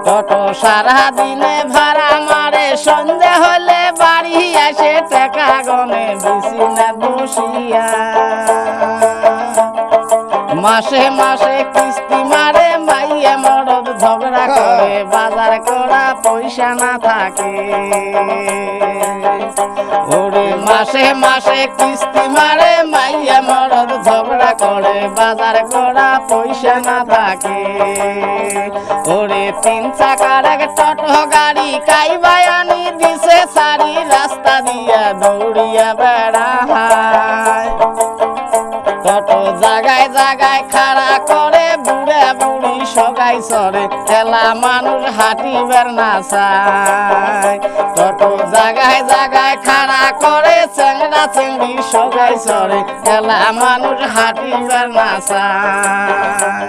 টোটো সারা দিনে ভাড়া মারে, সন্ধে হলে বাড়ি আসে টাকা গনে বিছিনা বসিয়া। মাসে মাসে কিস্তি মারে, মাইয়া মরদ ঝগড়া করে, বাজার করা পয়সা না থাকে। ওরে মাসে মাসে কিস্তি মারে, মাইয়া মরদ ঝগড়া করে, বাজার করা পয়সা না থাকে। ওরে 3 চাকার এক টোটো গাড়ি কাইবাই আনি দিছে সারি, রাস্তা দিয়া দৌড়িয়া বেড়ায়। টোটো জাগায় জাগায় খাড়া করে, বুড়া বুড়ি সগাই চড়ে, খেলা মানুষ হাঁটিবার না চায়। টোটো জাগায় জাগায় খাড়া করে, চেংড়া চেংড়ি সগাই চড়ে, খেলা মানুষ হাঁটিবার না চায়।